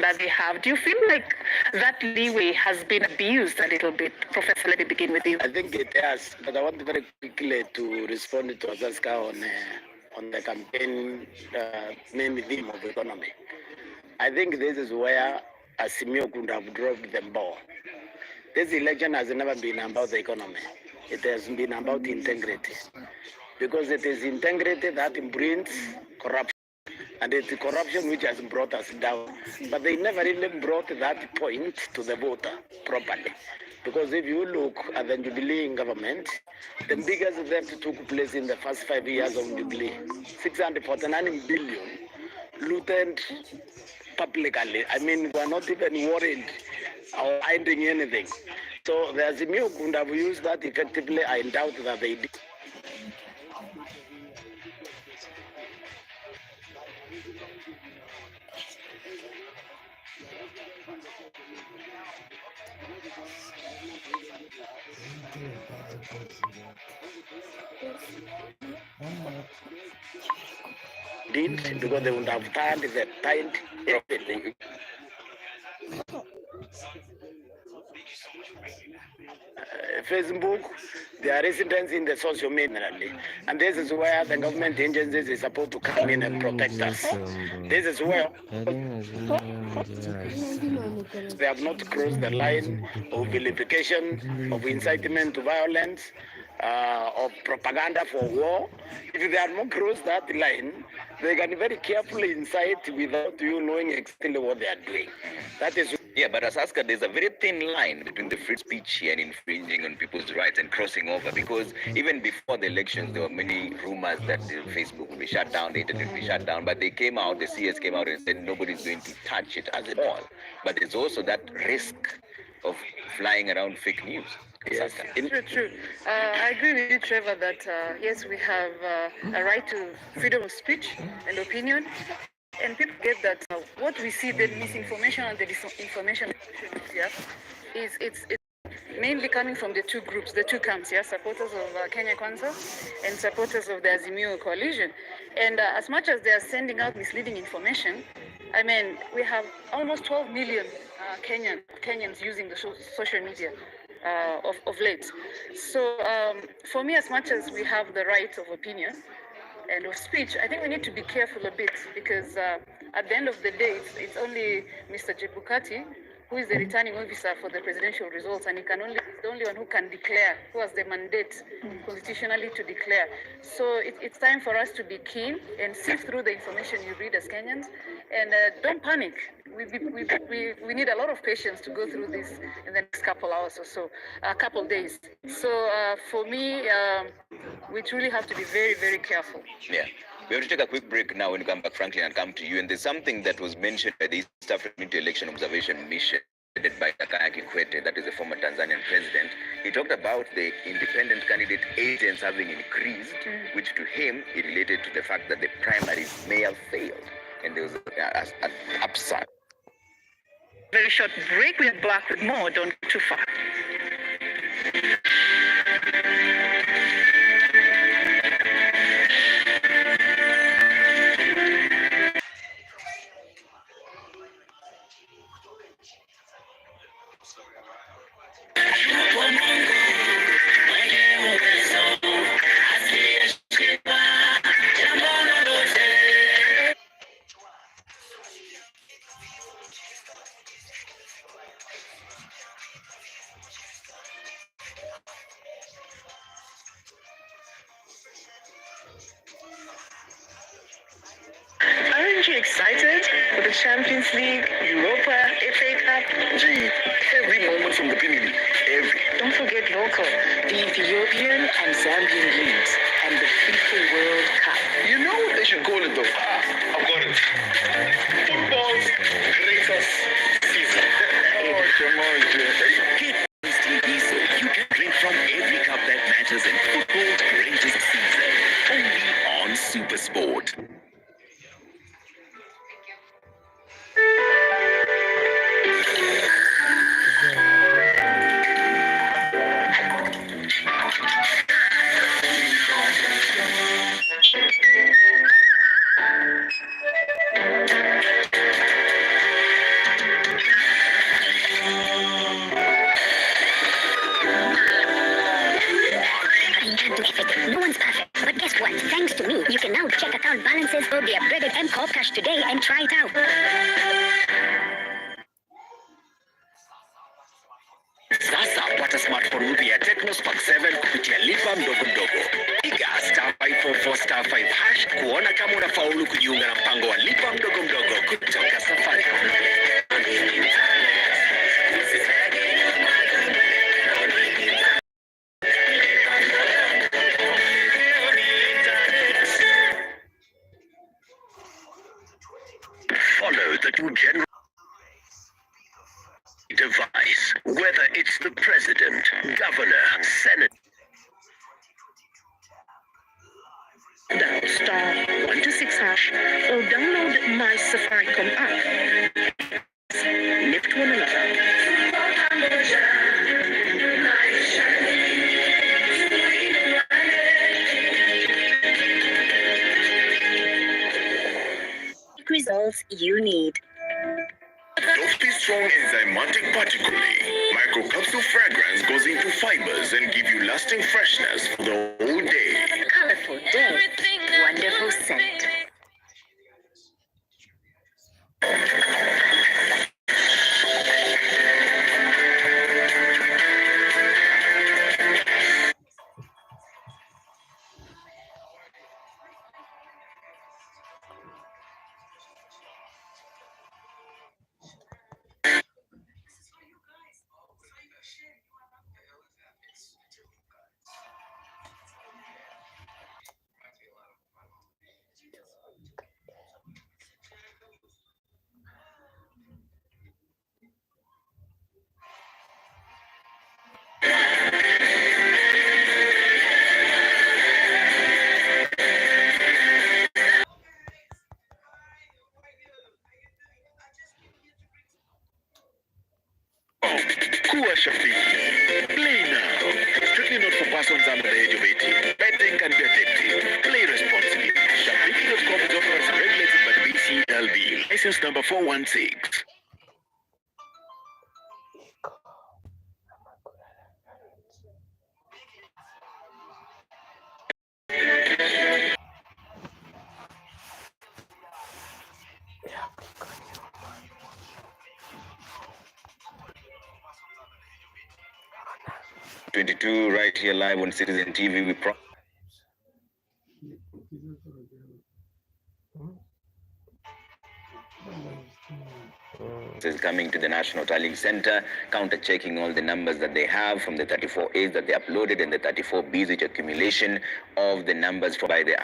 that they have. Do you feel like that leeway has been abused a little bit? Professor, let me begin with you. I think it has, but I want very quickly to respond to Azaska on the campaign main theme of economy. I think this is where Asimio could have dropped the ball. This election has never been about the economy. It has been about integrity. Because it is integrity that brings corruption. And it's corruption which has brought us down. But they never really brought that point to the voter properly. Because if you look at the Jubilee government, the biggest theft took place in the first 5 years of Jubilee. 649 billion looted publicly. I mean, we're not even worried or hiding anything. So the Azimio could have used that effectively. I doubt that they did. Did because they would have turned the tide everything. Facebook, they are residents in the social media, and this is where the government agencies is supposed to come in and protect us. This is where they have not crossed the line of vilification, of incitement to violence, of propaganda for war. If they have not crossed that line, they can very carefully incite without you knowing exactly what they are doing. That is. Yeah, but as Asker, there's a very thin line between the free speech and infringing on people's rights and crossing over, because even before the elections, there were many rumors that Facebook would be shut down, the internet would be shut down, but they came out, the CS came out and said nobody's going to touch it as at all. But there's also that risk of flying around fake news. Yes, true. I agree with you, Trevor, that yes, we have a right to freedom of speech and opinion. And people get that what we see, the misinformation and the disinformation, is it's mainly coming from the two groups, the two camps, supporters of Kenya Kwanza and supporters of the Azimio coalition. And as much as they are sending out misleading information, I mean, we have almost 12 million Kenyans using the social media of late. So for me, as much as we have the right of opinion and of speech, I think we need to be careful a bit, because at the end of the day, it's only Mr. Jebukati who is the returning officer for the presidential results, and he's the only one who can declare, who has the mandate constitutionally to declare. So it's time for us to be keen and sift through the information you read as Kenyans, and don't panic. We need a lot of patience to go through this in the next couple hours or so, a couple days. So for me, we truly have to be very, very careful. Yeah. We have to take a quick break now. When we come back, Franklin, and come to you. And there's something that was mentioned by the East African Election Observation Mission, headed by Jakaya Kikwete, that is the former Tanzanian president. He talked about the independent candidate agents having increased, which to him, he related to the fact that the primaries may have failed. And there was an upside. Very short break. We're back with more. Don't go too far. Aren't you excited for the Champions League, Europa, FA Cup? Gee, every moment from the beginning, every. Don't forget local, the Ethiopian and Zambian leagues, and the FIFA World Cup. You know what they should call it though? I've got it. Football's greatest season. Oh, come on, Get TV so you can drink from every cup that matters in football's greatest season. Only on Supersport. today and try it out. Sasa pata smartphone mpya ya Tecno Spark 7 kupitia lipa mdogo mdogo. Piga *544*5 kuona kama unafaulu kujiunga na mpango wa lipa mdogo mdogo kutoka Safaricom. Follow the two general device, whether it's the president, governor, senate. Dial *126# or download my Safaricom app. Lift one another. Results you need. Toasty Strong enzymatic particularly. Microcapsule fragrance goes into fibers and give you lasting freshness for the whole day. Colorful day, wonderful scent. Kuwa Shafiki. Play now. Strictly not for persons under the age of 18. Betting can be addictive. Play responsibly. Shafiki.com is authorized and regulated by the BCLB. License number 416. #22 right here live on Citizen TV. Is coming to the National Tallying Center, counter-checking all the numbers that they have from the 34As that they uploaded and the 34Bs, which accumulation of the numbers by the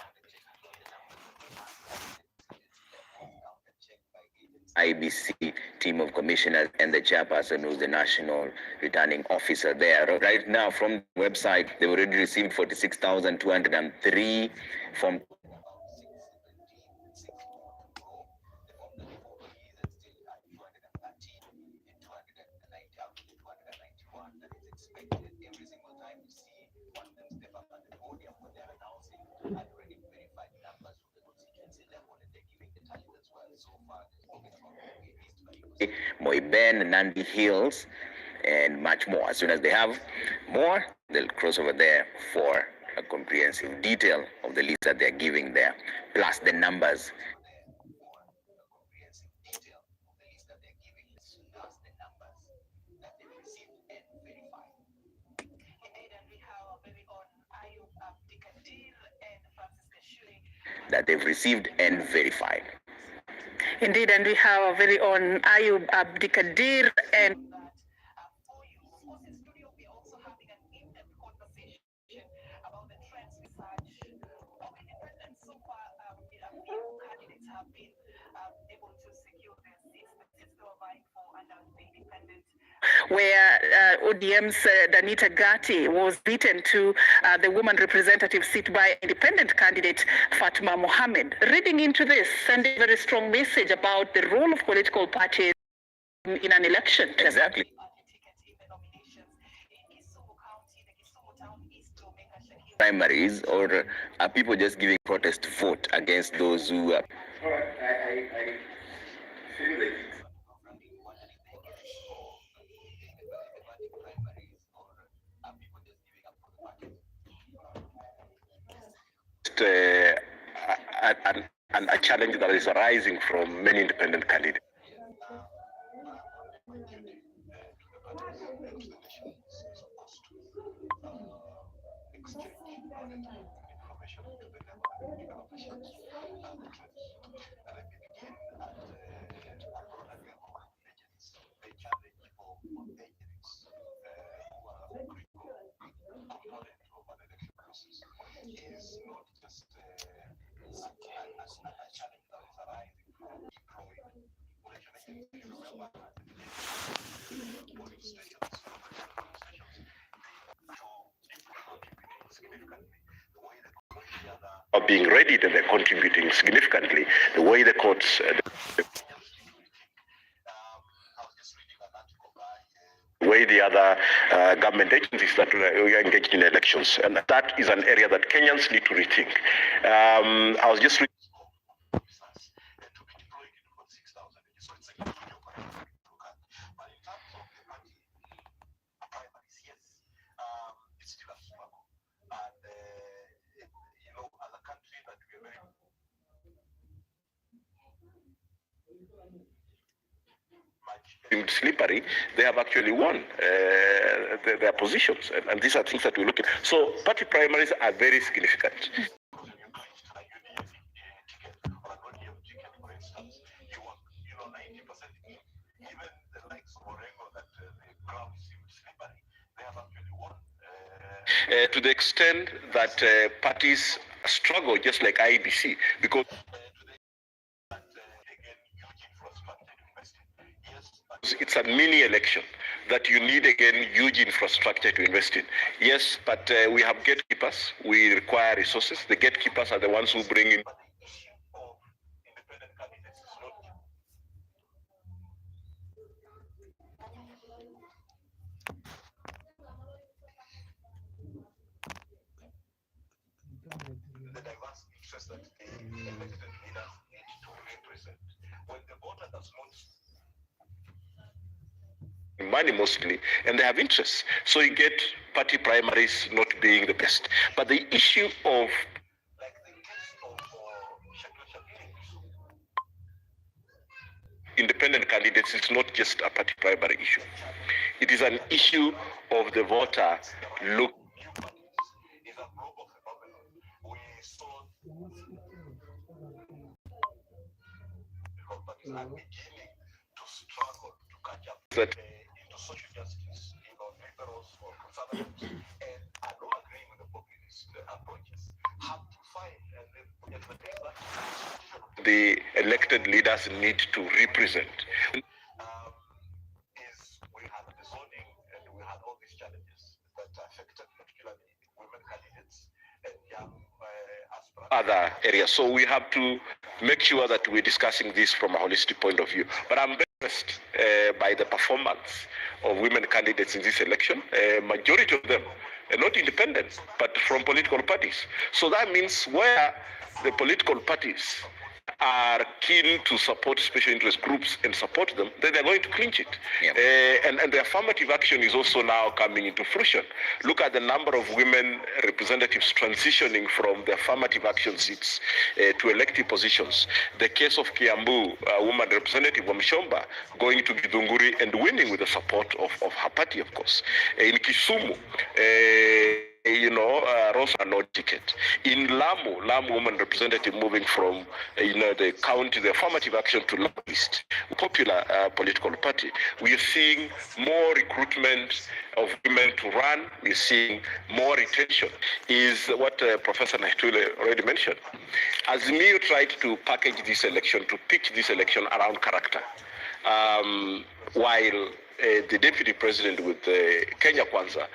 IBC team of commissioners and the chairperson who's the national returning officer there. Right now, from the website, they've already received 46,203 from Moiben, Nandi Hills, and much more. As soon as they have more, they'll cross over there for a comprehensive detail of the list that they're giving there, plus the numbers. That they've received and verified. Indeed, and we have our very own Ayub Abdikadir and where ODM's Danita Gatti was beaten to the woman representative seat by independent candidate Fatma Mohammed. Reading into this, sending a very strong message about the role of political parties in an election. Exactly. Primaries, or are people just giving protest vote against those who are? I feel like and a challenge that is arising from many independent candidates. Are being readied and they're contributing significantly. The way the courts, the way the other government agencies that are engaged in elections, and that is an area that Kenyans need to rethink. I was just slippery, they have actually won their positions, and these are things that we look at. So party primaries are very significant. To the extent that parties struggle, just like IEBC, because it's a mini election that you need, again, huge infrastructure to invest in. Yes, but we have gatekeepers. We require resources. The gatekeepers are the ones who bring in. The diverse interests that the elected leaders need to represent. When the voter does not money mostly, and they have interests. So you get party primaries not being the best. But the issue of, like the case of independent candidates, is not just a party primary issue. It is an issue of the voter look. Is a global phenomenon. We saw parties are beginning to struggle to catch up that into social justice, liberals or conservatives, and are not agreeing with the populist approaches. Have to find the elected leaders need to represent. Is we had the zoning and we had all these challenges that affected particularly women candidates and young other areas. So we have to make sure that we're discussing this from a holistic point of view. But I'm impressed by the performance of women candidates in this election. Majority of them are not independent, but from political parties. So that means where the political parties are keen to support special interest groups and support them, then they're going to clinch it. Yep. And the affirmative action is also now coming into fruition. Look at the number of women representatives transitioning from the affirmative action seats to elective positions. The case of Kiambu, a woman representative Wamshomba, going to Githunguri and winning with the support of her party, of course. In Kisumu, Rosa no ticket. In Lamu woman representative moving from the county, the affirmative action to Lamu East, popular political party. We are seeing more recruitment of women to run. We're seeing more retention. Is what Professor Naitule already mentioned. Azimio tried to package this election, to pitch this election around character, while the deputy president with Kenya Kwanza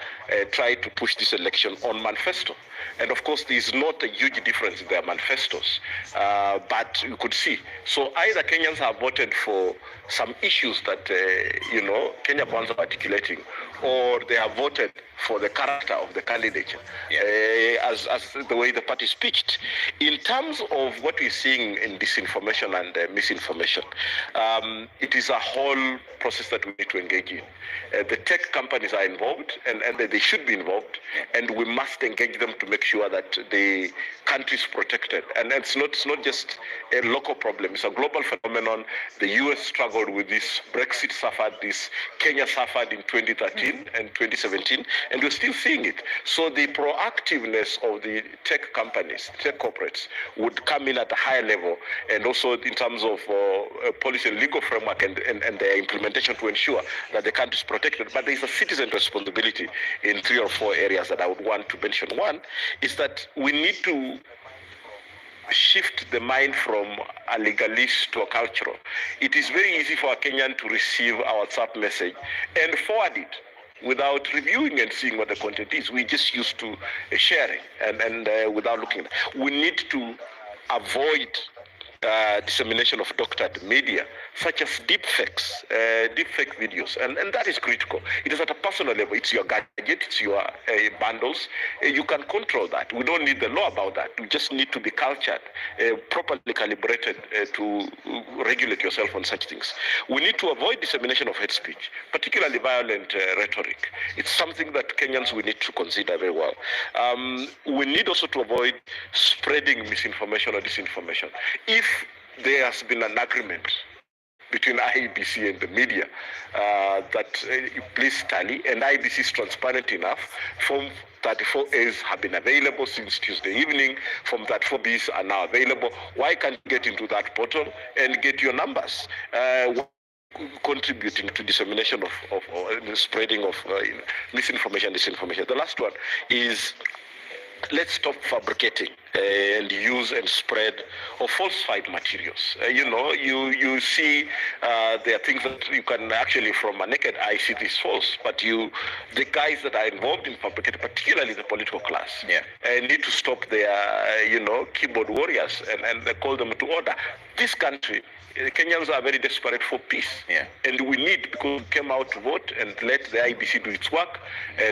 tried to push this election on manifesto. And of course, there is not a huge difference in their manifestos, but you could see. So either Kenyans have voted for some issues that, Kenya Kwanza articulating, or they have voted for the character of the candidate, as the way the party is pitched. In terms of what we're seeing in disinformation and misinformation, it is a whole process that we need to engage in. The tech companies are involved, and they should be involved, and we must engage them to make sure that the country is protected. And it's not just a local problem; it's a global phenomenon. The U.S. struggled with this. Brexit suffered this. Kenya suffered in 2013 and 2017, and we're still seeing it. So the proactiveness of the tech companies, tech corporates, would come in at a higher level, and also in terms of policy and legal framework and their implementation to ensure that the country is protected. But there is a citizen responsibility in 3 or 4 areas that I would want to mention. One is that we need to shift the mind from a legalist to a cultural. It is very easy for a Kenyan to receive a WhatsApp message and forward it without reviewing and seeing what the content is. We just used to sharing and without looking. We need to avoid dissemination of doctored media, such as deepfakes, deepfake videos, and that is critical. It is at a personal level. It's your gadget, it's your bundles. You can control that. We don't need the law about that. We just need to be cultured, properly calibrated to regulate yourself on such things. We need to avoid dissemination of hate speech, particularly violent rhetoric. It's something that Kenyans we need to consider very well. We need also to avoid spreading misinformation or disinformation. If there has been an agreement between IEBC and the media that please tally, and IEBC is transparent enough. Form 34As have been available since Tuesday evening. Form 34Bs are now available. Why can't you get into that portal and get your numbers? Contributing to dissemination of the spreading of misinformation, disinformation. The last one is, let's stop fabricating and use and spread of falsified materials. You see there are things that you can actually from a naked eye see this false, but the guys that are involved in fabricating, particularly the political class, need to stop their keyboard warriors and call them to order. This country, Kenyans are very desperate for peace, and we need, because we came out to vote and let the IBC do its work.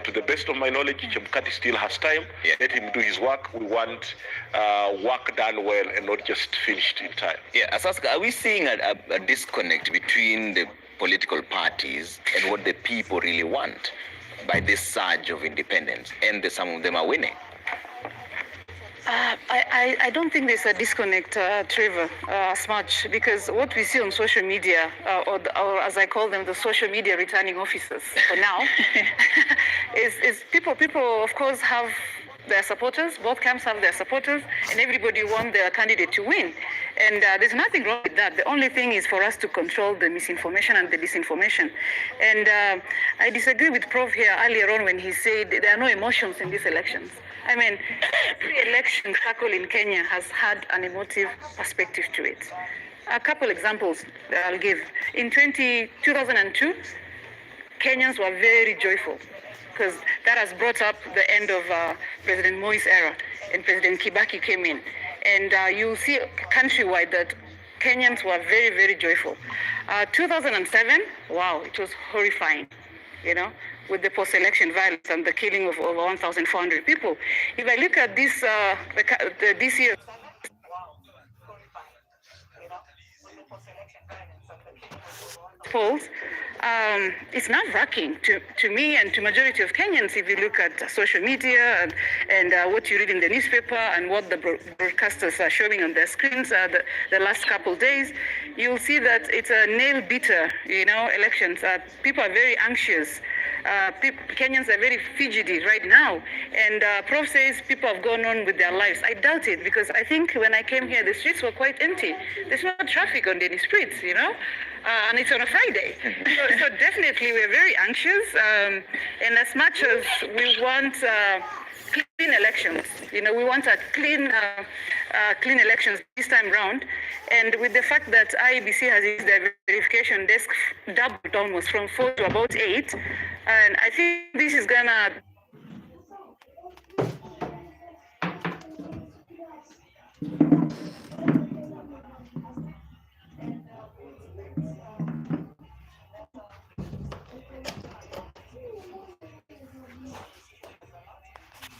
To the best of my knowledge, Chebukati still has time. Let him do his work. We want work done well and not just finished in time. Asaska, are we seeing a disconnect between the political parties and what the people really want by this surge of independence, and some of them are winning? I don't think there's a disconnect, Trevor, as much, because what we see on social media, or as I call them, the social media returning officers for now, is people, of course, have their supporters. Both camps have their supporters, and everybody wants their candidate to win. And there's nothing wrong with that. The only thing is for us to control the misinformation and the disinformation. And I disagree with Prof here earlier on when he said there are no emotions in these elections. I mean, every election cycle in Kenya has had an emotive perspective to it. A couple examples that I'll give. In 2002, Kenyans were very joyful because that has brought up the end of President Moi's era, and President Kibaki came in. And you'll see countrywide that Kenyans were very, very joyful. 2007, wow, it was horrifying, with the post-election violence and the killing of over 1,400 people. If I look at this, this year, polls, it's nerve-wracking to me and to majority of Kenyans. If you look at social media and what you read in the newspaper and what the broadcasters are showing on their screens the last couple of days, you'll see that it's a nail-biter, elections. People are very anxious. Kenyans are very fidgety right now. And Prof says people have gone on with their lives. I doubt it, because I think when I came here, the streets were quite empty. There's no traffic on any streets, and it's on a Friday. So definitely we're very anxious. And as much as we want clean elections, we want a clean elections this time round. And with the fact that IEBC has its verification desk doubled almost from 4 to about 8, and I think this is gonna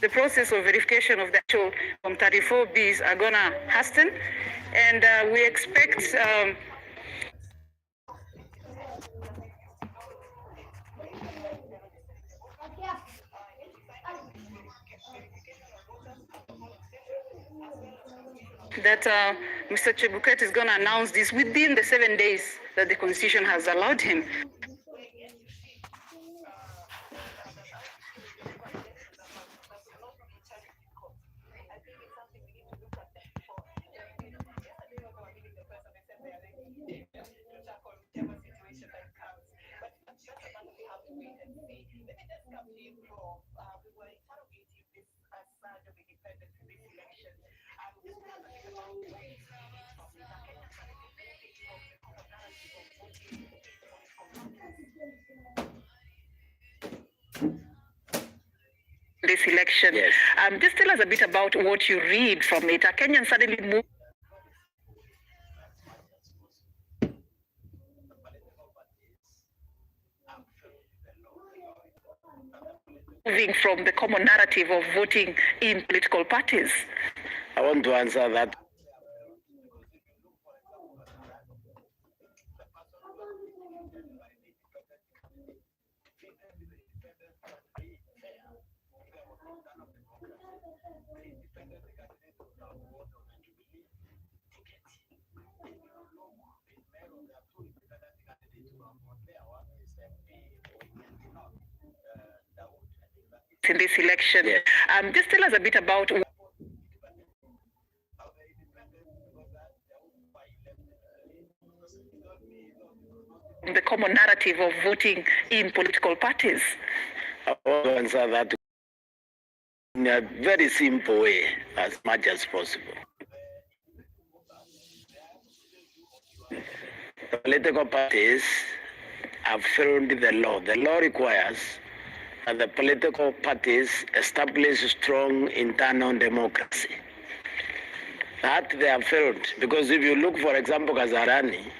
the process of verification of the actual 34Bs are gonna hasten, and we expect that Mr. Chebukati is going to announce this within the 7 days that the Constitution has allowed him. This election. Yes. Just tell us a bit about what you read from it. Are Kenyans suddenly moving from the common narrative of voting in political parties? I want to answer that. In this election. Yes. Just tell us a bit about the common narrative of voting in political parties. I want to answer that in a very simple way, as much as possible. Political parties have followed the law. The law requires that the political parties establish strong internal democracy. That they have failed, because if you look, for example, Kasarani,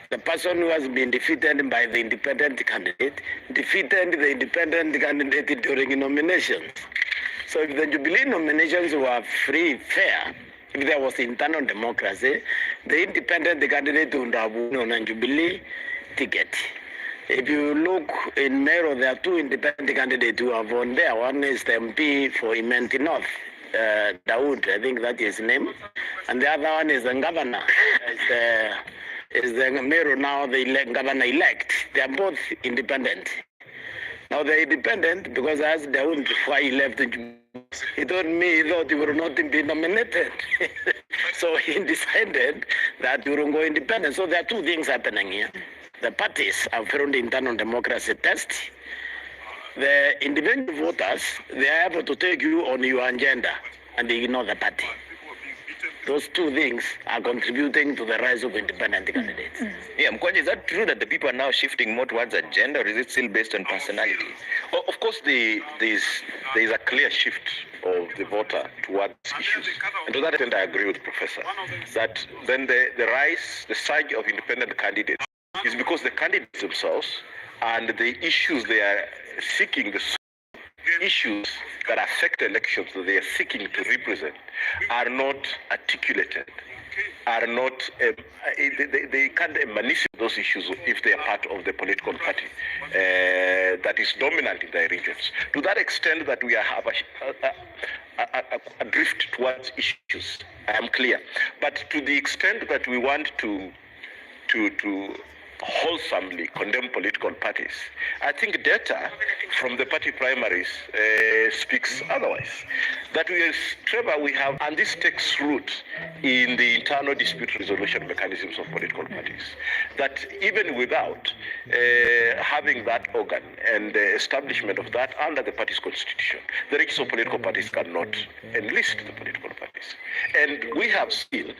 the person who has been defeated by the independent candidate defeated the independent candidate during nominations. So if the Jubilee nominations were free, fair, if there was internal democracy, the independent candidate would have won on a Jubilee ticket. If you look in Mero, there are two independent candidates who have won there. One is the MP for Imenti North, Dawood, I think that is his name. And the other one is the governor. Is the Mero now the governor-elect. They are both independent. Now they're independent because as Dawood, before he left, he told me he thought he would not be nominated. So he decided that he would go independent. So there are two things happening here. The parties have found the internal democracy test. The individual voters, they are able to take you on your agenda and they ignore the party. Those two things are contributing to the rise of independent candidates. Yeah, Mkwaji, is that true that the people are now shifting more towards agenda, or is it still based on personality? Well, of course, there is a clear shift of the voter towards issues. And to that extent, I agree with the Professor that then the rise, the surge of independent candidates is because the candidates themselves and the issues they are seeking, the issues that affect elections that they are seeking to represent are not articulated, are not, they can't manipulate those issues if they are part of the political party that is dominant in their regions. To that extent that we have a drift towards issues, I am clear. But to the extent that we want to wholesomely condemn political parties, I think data from the party primaries speaks otherwise. That we have, and this takes root in the internal dispute resolution mechanisms of political parties, that even without having that organ and the establishment of that under the party's constitution, the registers of political parties cannot enlist the political parties. And we have seen